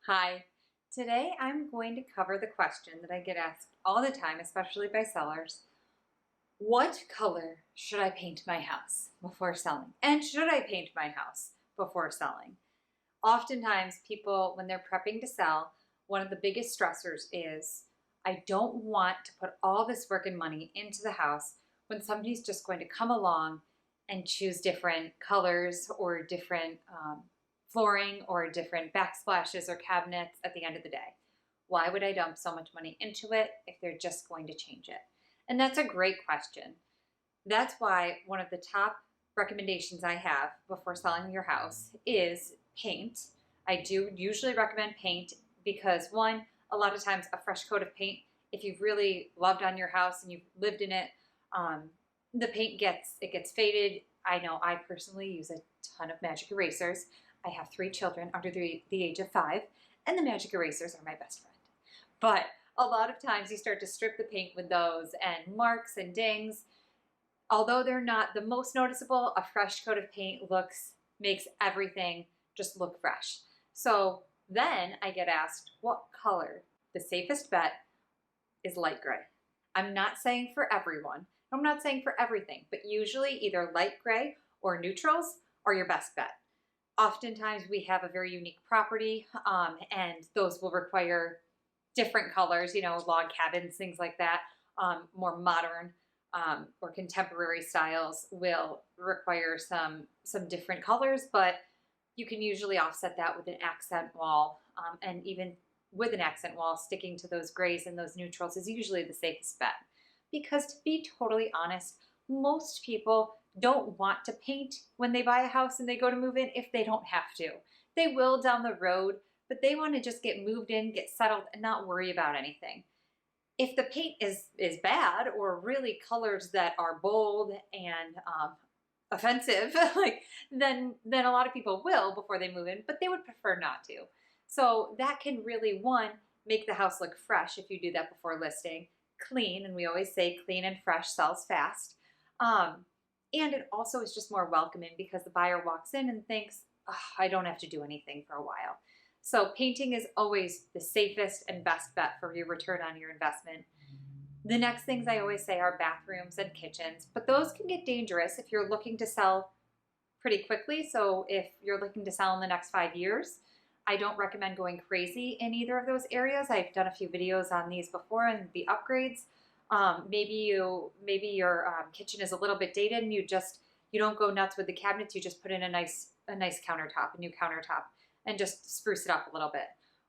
Hi, today I'm going to cover the question that I get asked all the time, especially by sellers. What color should I paint my house before selling? And should I paint my house before selling? Oftentimes, people, when they're prepping to sell, one of the biggest stressors is I don't want to put all this work and money into the house when somebody's just going to come along and choose different colors or different flooring or different backsplashes or cabinets at the end of the day. Why would I dump so much money into it if they're just going to change it? And that's a great question. That's why one of the top recommendations I have before selling your house is paint. I do usually recommend paint because one, a lot of times a fresh coat of paint, if you've really loved on your house and you've lived in it, the paint gets faded. I know I personally use a ton of magic erasers. I have 3 children under the age of 5, and the magic erasers are my best friend. But a lot of times you start to strip the paint with those, and marks and dings, although they're not the most noticeable, a fresh coat of paint makes everything just look fresh. So then I get asked, what color? The safest bet is light gray. I'm not saying for everyone. I'm not saying for everything, but usually either light gray or neutrals are your best bet. Oftentimes we have a very unique property, and those will require different colors, log cabins, things like that. More modern or contemporary styles will require some different colors, but you can usually offset that with an accent wall. And even with an accent wall, sticking to those grays and those neutrals is usually the safest bet. Because to be totally honest, most people don't want to paint when they buy a house and they go to move in if they don't have to. They will down the road, but they want to just get moved in, get settled, and not worry about anything. If the paint is bad or really colors that are bold and offensive, then a lot of people will before they move in, but they would prefer not to. So that can really, one, make the house look fresh if you do that before listing. Clean, and we always say clean and fresh sells fast. And it also is just more welcoming because the buyer walks in and thinks, oh, I don't have to do anything for a while. So painting is always the safest and best bet for your return on your investment. The next things I always say are bathrooms and kitchens, but those can get dangerous if you're looking to sell pretty quickly. So if you're looking to sell in the next 5 years, I don't recommend going crazy in either of those areas. I've done a few videos on these before and the upgrades. Maybe your kitchen is a little bit dated and you don't go nuts with the cabinets. You just put in a nice countertop, a new countertop, and just spruce it up a little bit.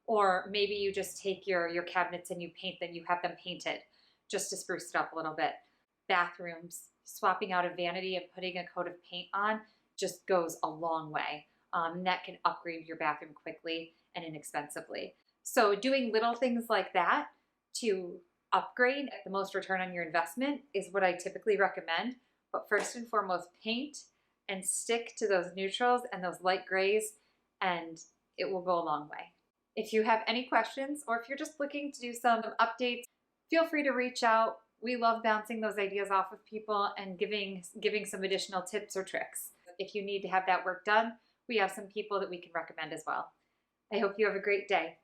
Or maybe you just take your cabinets and you have them painted just to spruce it up a little bit. Bathrooms, swapping out a vanity and putting a coat of paint on just goes a long way. That can upgrade your bathroom quickly and inexpensively. So doing little things like that to upgrade at the most return on your investment is what I typically recommend. But first and foremost, paint and stick to those neutrals and those light grays, and it will go a long way. If you have any questions or if you're just looking to do some updates, feel free to reach out. We love bouncing those ideas off of people and giving some additional tips or tricks. If you need to have that work done, we have some people that we can recommend as well. I hope you have a great day.